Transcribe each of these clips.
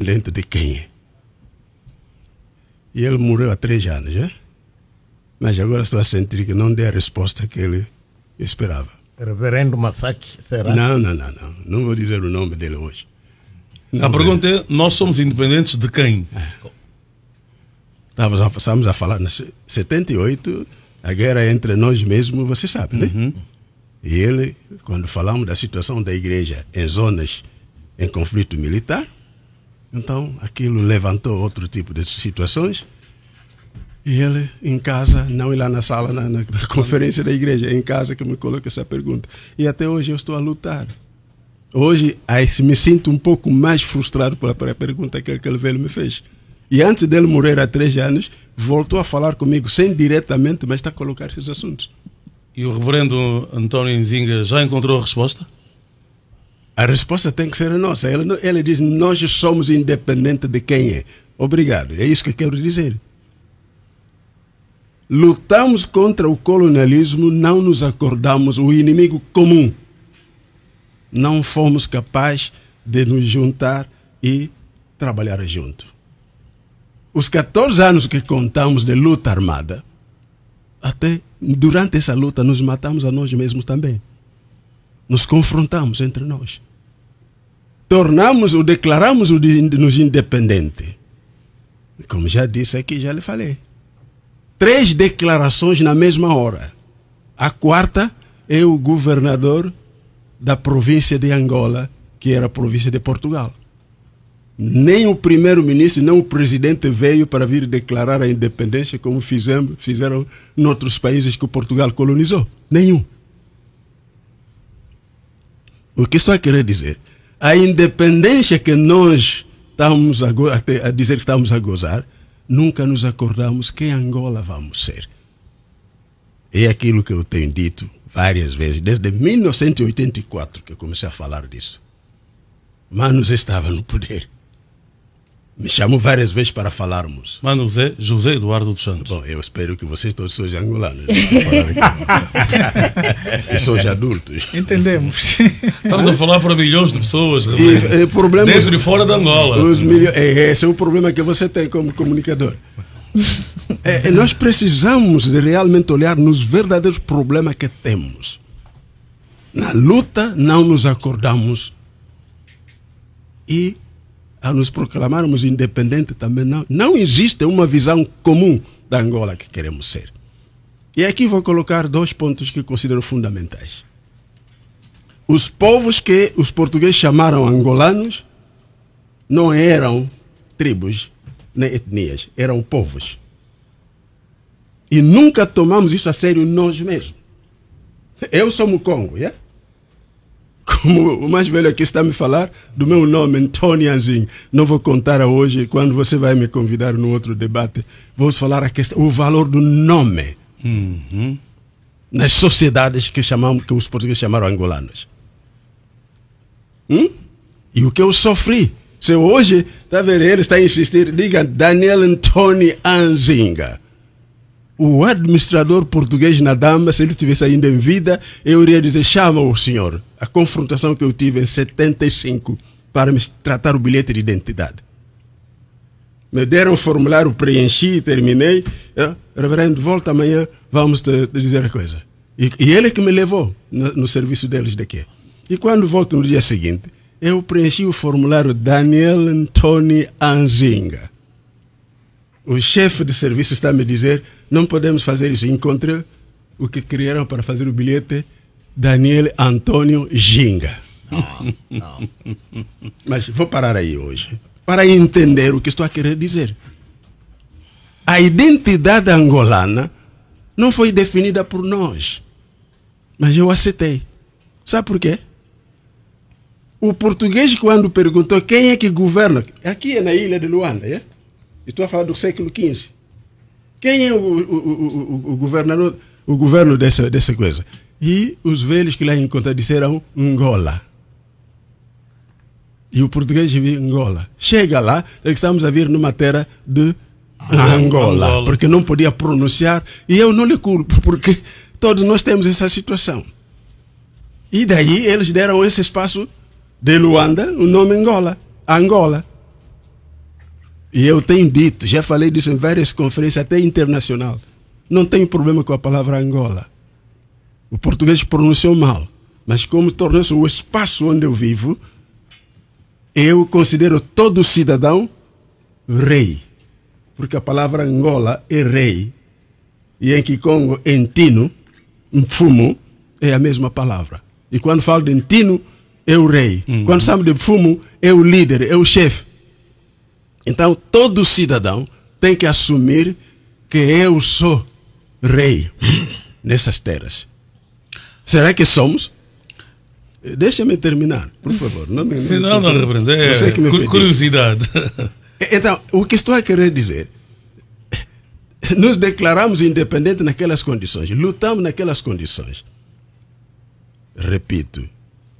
Lento de quem é. E ele morreu há 3 anos, já? Mas agora estou a sentir que não deu a resposta que ele esperava. Reverendo Massacre, será? Não. Não vou dizer o nome dele hoje. A pergunta é, nós somos independentes de quem? Estávamos a falar, em 78, a guerra entre nós mesmos, você sabe, né? E ele, quando falamos da situação da igreja em zonas em conflito militar, então aquilo levantou outro tipo de situações. E ele, em casa, não ir lá na sala, na conferência da igreja, em casa que me coloca essa pergunta. E até hoje eu estou a lutar. Hoje me sinto um pouco mais frustrado pela pergunta que aquele velho me fez. E antes dele morrer há 3 anos, voltou a falar comigo, sem diretamente, mas está a colocar esses assuntos. E o reverendo António Nzinga já encontrou a resposta? A resposta tem que ser a nossa. Ele diz, nós somos independentes de quem é. Obrigado, é isso que eu quero dizer. Lutamos contra o colonialismo, não nos acordamos, o inimigo comum. Não fomos capazes de nos juntar e trabalhar junto. Os 14 anos que contamos de luta armada, até durante essa luta nos matamos a nós mesmos também. Nos confrontamos entre nós. Declaramos-nos independentes. Como já disse aqui, já lhe falei. 3 declarações na mesma hora. A quarta é o governador da província de Angola, que era a província de Portugal. Nem o primeiro-ministro, nem o presidente veio para vir declarar a independência como fizeram em outros países que o Portugal colonizou. Nenhum. O que estou a querer dizer? A independência que nós estamos a dizer que estamos a gozar, nunca nos acordamos que Angola vamos ser. É aquilo que eu tenho dito várias vezes, desde 1984 que eu comecei a falar disso. Manos estava no poder. Me chamou várias vezes para falarmos. Mano José Eduardo dos Santos. Bom, eu espero que vocês todos sejam angolanos. E sejam adultos. Entendemos. Estamos a falar para milhões de pessoas. Dentro e fora da Angola. Esse é o problema que você tem como comunicador. Nós precisamos de realmente olhar nos verdadeiros problemas que temos. Na luta não nos acordamos. E a nos proclamarmos independentes também não existe uma visão comum da Angola que queremos ser. E aqui vou colocar 2 pontos que considero fundamentais. Os povos que os portugueses chamaram angolanos não eram tribos nem etnias, eram povos. E nunca tomamos isso a sério nós mesmos. Eu sou Mukongo, yeah? Como o mais velho aqui está a me falar do meu nome, António Nzinga. Não vou contar hoje, quando você vai me convidar no outro debate, vamos falar o valor do nome nas sociedades que os portugueses chamaram angolanos. E o que eu sofri. Se hoje, está vendo, ele está a insistir, diga Daniel António Nzinga. O administrador português na Dama, se ele tivesse ainda em vida, eu iria dizer, chama o senhor. A confrontação que eu tive em 75 para me tratar o bilhete de identidade. Me deram o formulário, preenchi, terminei. Reverendo, volta amanhã, vamos te dizer a coisa. E ele que me levou no serviço deles daqui. E quando volto no dia seguinte, eu preenchi o formulário Daniel António Nzinga. O chefe de serviço está a me dizer, não podemos fazer isso. Encontrei o que criaram para fazer o bilhete, Daniel Antônio Ginga. Não. Mas vou parar aí hoje, para entender o que estou a querer dizer. A identidade angolana não foi definida por nós, mas eu aceitei. Sabe por quê? O português, quando perguntou quem é que governa, aqui é na ilha de Luanda, é? Estou a falar do século XV. Quem é o governador, o governo dessa coisa? E os velhos que lá encontraram disseram Angola. E o português viu Angola. Chega lá, estamos a vir numa terra de Angola, porque não podia pronunciar. E eu não lhe culpo, porque todos nós temos essa situação. E daí eles deram esse espaço de Luanda o nome Angola. E eu tenho dito, já falei disso em várias conferências, até internacional. Não tenho problema com a palavra Angola. O português pronunciou mal. Mas como tornou-se o espaço onde eu vivo, eu considero todo cidadão rei. Porque a palavra Angola é rei. E em Kikongo, Entino, Mfumo, é a mesma palavra. E quando falo de Entino, é o rei. Quando falo de Mfumo, é o líder, é o chefe. Então, todo cidadão tem que assumir que eu sou rei nessas terras. Será que somos? Deixa-me terminar, por favor. Não, reverendo, é curiosidade. Então, o que estou a querer dizer, nos declaramos independentes naquelas condições, lutamos naquelas condições. Repito,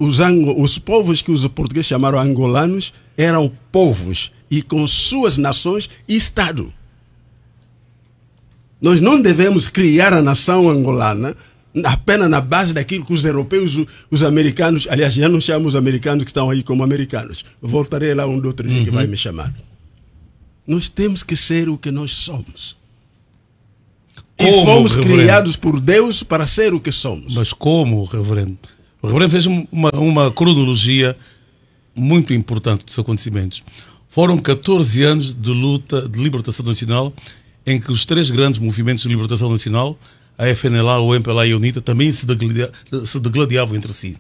os povos que os portugueses chamaram angolanos eram povos e com suas nações e Estado. Nós não devemos criar a nação angolana apenas na base daquilo que os europeus, os americanos, aliás, já não chamamos os americanos que estão aí como americanos. Voltarei lá um do outro dia que vai me chamar. Nós temos que ser o que nós somos. E fomos criados por Deus para ser o que somos. Mas como, reverendo? O reverendo fez uma cronologia muito importante dos acontecimentos. Foram 14 anos de luta de libertação nacional, em que os três grandes movimentos de libertação nacional, a FNLA, o MPLA e a UNITA, também se degladiavam entre si.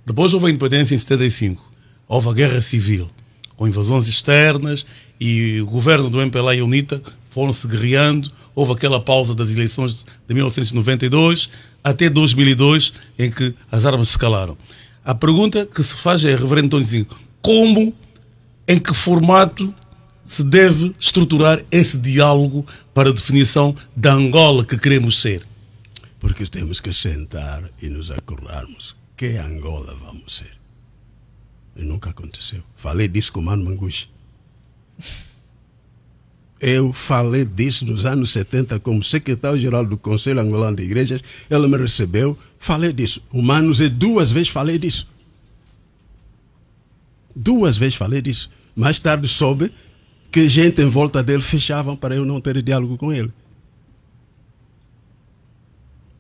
Depois houve a independência em 75. Houve a guerra civil, com invasões externas, e o governo do MPLA e a UNITA foram-se guerreando. Houve aquela pausa das eleições de 1992 até 2002, em que as armas se calaram. A pergunta que se faz é, reverendo António Nzinga, como, em que formato se deve estruturar esse diálogo para a definição da Angola que queremos ser? Porque temos que sentar e nos acordarmos que Angola vamos ser. E nunca aconteceu. Falei disso com o Mano Manguchi. Eu falei disso nos anos 70 como secretário-geral do Conselho Angolano de Igrejas. Ele me recebeu, falei disso. O Mano Zé, 2 vezes falei disso. 2 vezes falei disso. Mais tarde soube que gente em volta dele fechavam para eu não ter diálogo com ele.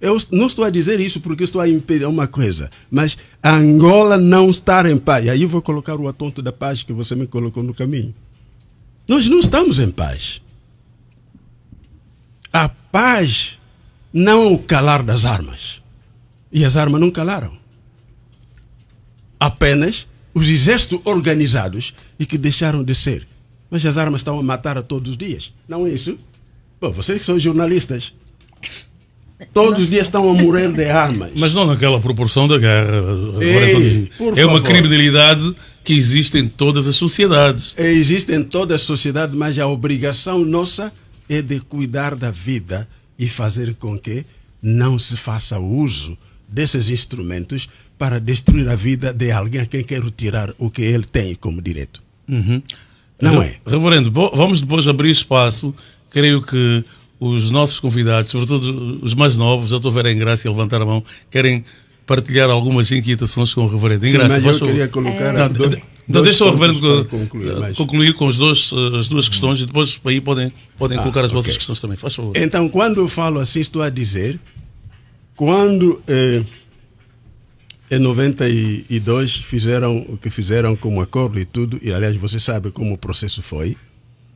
Eu não estou a dizer isso porque estou a impedir uma coisa, mas a Angola não estar em paz. E aí eu vou colocar o atonto da paz que você me colocou no caminho. Nós não estamos em paz. A paz não é o calar das armas. E as armas não calaram. Apenas os exércitos organizados e que deixaram de ser. Mas as armas estão a matar a todos os dias. Não é isso? Bom, vocês que são jornalistas, todos os dias estão a morrer de armas. Mas não naquela proporção da guerra. É uma criminalidade que existe em todas as sociedades. Existe em toda a sociedade, mas a obrigação nossa é de cuidar da vida e fazer com que não se faça uso desses instrumentos para destruir a vida de alguém a quem quer tirar o que ele tem como direito. Não é? Reverendo, vamos depois abrir espaço. Creio que os nossos convidados, sobretudo os mais novos, já estou a ver a Ingrácia levantar a mão, querem partilhar algumas inquietações com o reverendo. Ingrácia, mas eu queria colocar... Então deixa o reverendo concluir com as duas questões e depois aí podem colocar as vossas questões também. Faz favor. Então, quando eu falo assim, estou a dizer, quando em 92 fizeram o que fizeram como acordo e tudo, e aliás você sabe como o processo foi,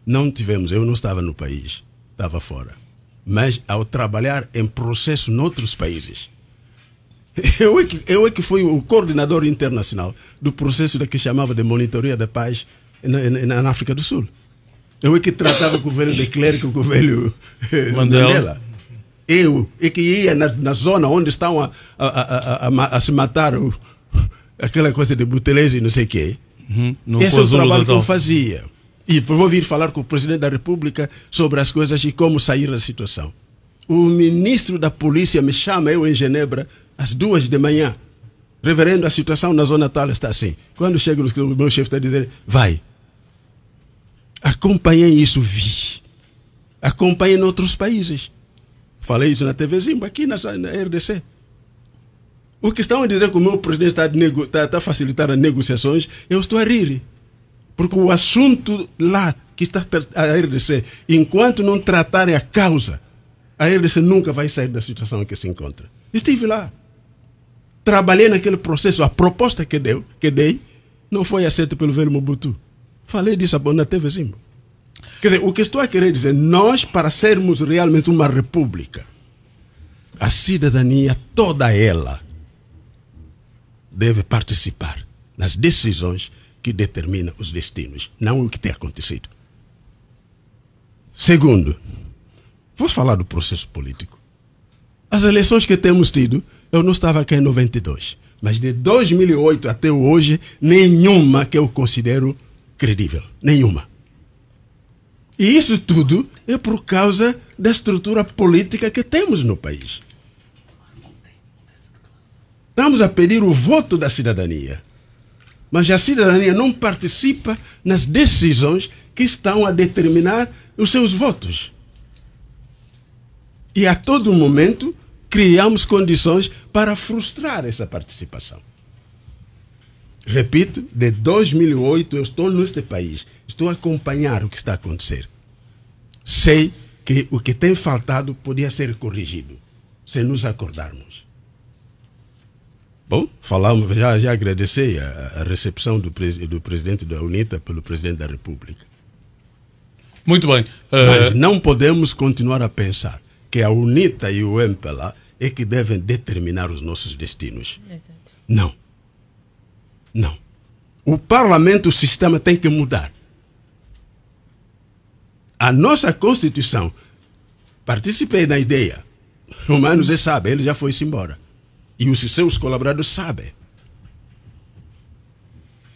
não tivemos, eu não estava no país, estava fora. Mas ao trabalhar em processo noutros países, eu é que fui o coordenador internacional do processo da que chamava de monitoria da paz na África do Sul. Eu é que tratava com o velho de Klerk, com o velho Mandela. Eu é que ia na zona onde estão a se matar aquela coisa de Butelese e não sei o quê. Esse é o trabalho que eu fazia. E vou vir falar com o presidente da República sobre as coisas e como sair da situação. O ministro da polícia me chama, eu em Genebra, às 2 da manhã. Reverendo, a situação na zona tal está assim. Quando chego, o meu chefe está a dizer, vai. Acompanhei isso, vi. Acompanhei em outros países. Falei isso na TV Zimba, aqui na RDC. O que estão a dizer que o meu presidente está a facilitar as negociações, eu estou a rir. Porque o assunto lá que está a RDC, enquanto não tratarem a causa, a RDC nunca vai sair da situação em que se encontra. Estive lá. Trabalhei naquele processo. A proposta que dei não foi aceita pelo velho Mobutu. Falei disso na TV Zimbo. Quer dizer, o que estou a querer dizer, nós, para sermos realmente uma república, a cidadania, toda ela, deve participar nas decisões que determinam os destinos, não o que tem acontecido. Segundo, vou falar do processo político. As eleições que temos tido, eu não estava aqui em 92, mas de 2008 até hoje, nenhuma que eu considero credível. Nenhuma. E isso tudo é por causa da estrutura política que temos no país. Estamos a pedir o voto da cidadania, mas a cidadania não participa nas decisões que estão a determinar os seus votos. E a todo momento criamos condições para frustrar essa participação. Repito, de 2008 eu estou neste país, estou a acompanhar o que está a acontecer. Sei que o que tem faltado podia ser corrigido, se nos acordarmos. Bom, falamos, já agradeci a recepção do presidente da UNITA pelo presidente da República. Muito bem. Mas não podemos continuar a pensar que a UNITA e o MPLA é que devem determinar os nossos destinos. Exato. Não. Não. O parlamento, o sistema tem que mudar. A nossa Constituição, participei da ideia. O Mano Zé sabe, ele já foi-se embora. E os seus colaboradores sabem.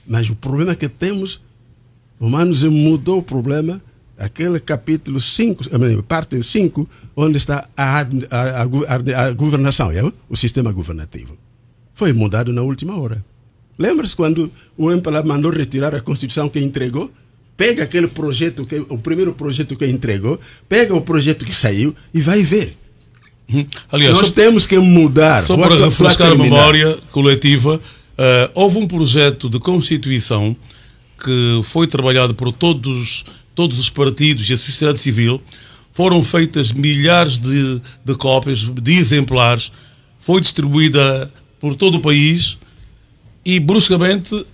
Mas o problema que temos, o Mano Zé mudou o problema, aquele capítulo 5, parte 5, onde está a governação, o sistema governativo. Foi mudado na última hora. Lembra-se quando o MPLA mandou retirar a Constituição que entregou? Pega aquele projeto, o primeiro projeto que entregou, pega o projeto que saiu e vai ver. Aliás, nós temos que mudar. Só para refrescar a memória coletiva, houve um projeto de Constituição que foi trabalhado por todos os partidos e a sociedade civil. Foram feitas milhares de cópias, de exemplares. Foi distribuída por todo o país e, bruscamente,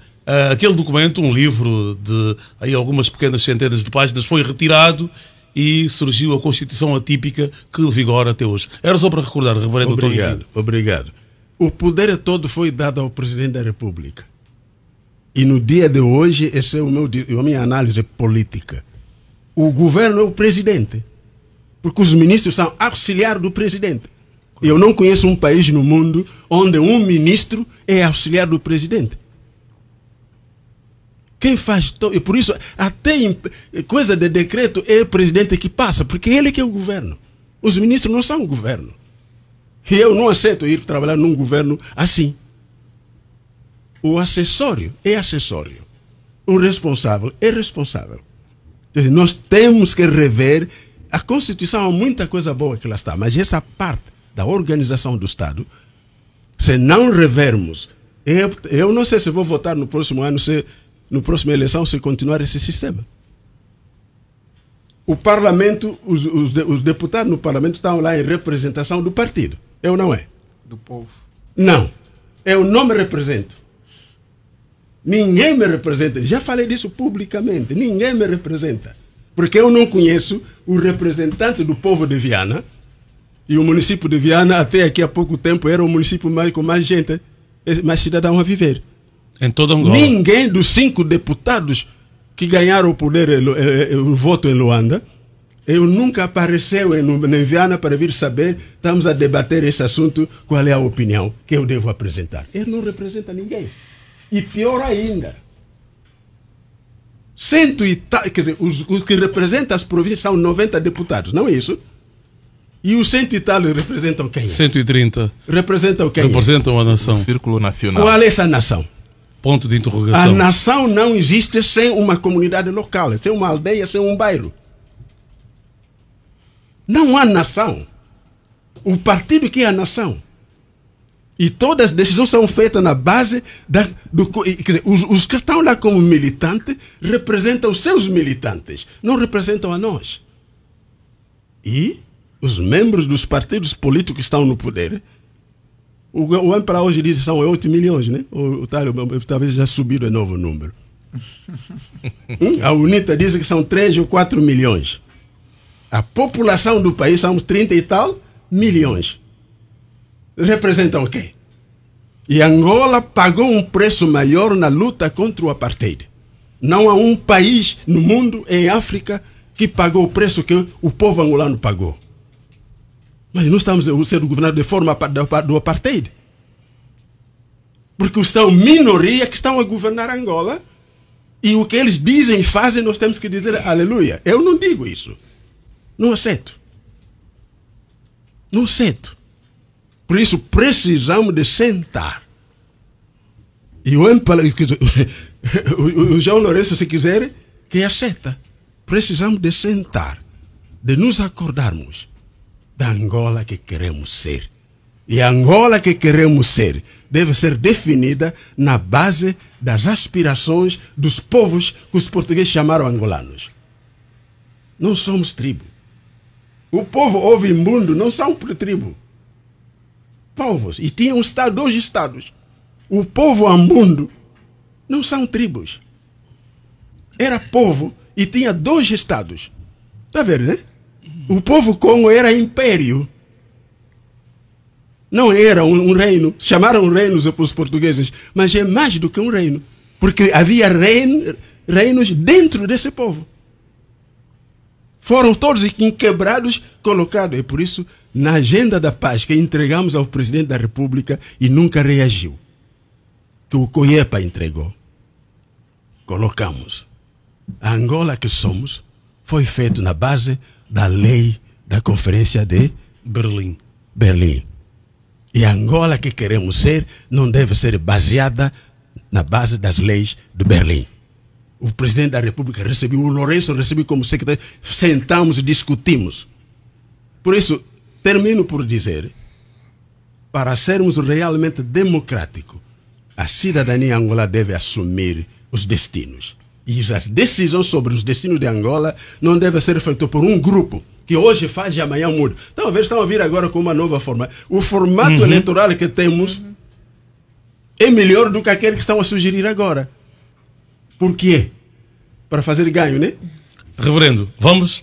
aquele documento, um livro de aí, algumas pequenas centenas de páginas, foi retirado e surgiu a Constituição atípica que vigora até hoje. Era só para recordar, reverendo Obrigado, obrigado. O poder todo foi dado ao Presidente da República. E no dia de hoje, essa é a minha análise política. O governo é o presidente. Porque os ministros são auxiliares do presidente. Eu não conheço um país no mundo onde um ministro é auxiliar do presidente. Quem faz e por isso até coisa de decreto é o presidente que passa, porque ele que é o governo. Os ministros não são o governo. E eu não aceito ir trabalhar num governo assim. O acessório é acessório. O responsável é responsável. Quer dizer, nós temos que rever a Constituição, há muita coisa boa que lá está, mas essa parte da organização do Estado, se não revermos, eu não sei se vou votar no próximo ano, no próxima eleição, se continuar esse sistema. O parlamento, os deputados no parlamento estão lá em representação do partido. Eu não é? Do povo. Não. Eu não me represento. Ninguém me representa. Já falei disso publicamente. Ninguém me representa. Porque eu não conheço o representante do povo de Viana. E o município de Viana, até aqui há pouco tempo, era o município com mais gente, mais cidadão a viver. Em toda Angola. Ninguém dos 5 deputados que ganharam o poder, o voto em Luanda, nunca apareceu em Viana para vir saber, estamos a debater esse assunto, qual é a opinião que eu devo apresentar. Ele não representa ninguém. E pior ainda, quer dizer, os que representam as províncias são 90 deputados, não é isso? E os 100 e tal representam quem? 130. Representam quem? Representam a nação. O Círculo Nacional. Qual é essa nação? Ponto de interrogação. A nação não existe sem uma comunidade local, sem uma aldeia, sem um bairro. Não há nação. O partido que é a nação. E todas as decisões são feitas na base quer dizer, os que estão lá como militantes representam os seus militantes, não representam a nós. E os membros dos partidos políticos que estão no poder, o MPLA hoje diz que são 8 milhões, né? Talvez já subiram de novo o número. A UNITA diz que são 3 ou 4 milhões. A população do país são 30 e tal milhões. Representam o quê? E Angola pagou um preço maior na luta contra o apartheid. Não há um país no mundo, em África, que pagou o preço que o povo angolano pagou. Mas não estamos sendo governados de forma do apartheid. Porque estão minoria que estão a governar Angola, e o que eles dizem e fazem, nós temos que dizer aleluia. Eu não digo isso. Não aceito. Não aceito. Por isso precisamos de sentar. E o João Lourenço, se quiser, que aceita. Precisamos de sentar, de nos acordarmos da Angola que queremos ser. E a Angola que queremos ser deve ser definida na base das aspirações dos povos que os portugueses chamaram angolanos. Não somos tribo. O povo ouvimundo não são tribo. Povos. E tinham 2 estados. O povo ambundo não são tribos. Era povo e tinha 2 estados. Está vendo, né? O povo Congo era império. Não era um reino. Chamaram reinos os portugueses, mas é mais do que um reino. Porque havia reinos dentro desse povo. Foram todos quebrados, colocados. É por isso, na agenda da paz que entregamos ao presidente da República e nunca reagiu, que o COIEPA entregou, colocamos. A Angola que somos foi feito na base da lei da Conferência de Berlim. E a Angola que queremos ser não deve ser baseada na base das leis de Berlim. O presidente da República recebeu, o Lourenço recebeu como secretário, sentamos e discutimos. Por isso, termino por dizer, para sermos realmente democráticos, a cidadania angolana deve assumir os destinos. E as decisões sobre os destinos de Angola não devem ser feitas por um grupo que hoje faz e amanhã muda. Talvez estão a vir agora com uma nova forma. O formato eleitoral que temos é melhor do que aquele que estão a sugerir agora. Por quê? Para fazer ganho, né? Reverendo, vamos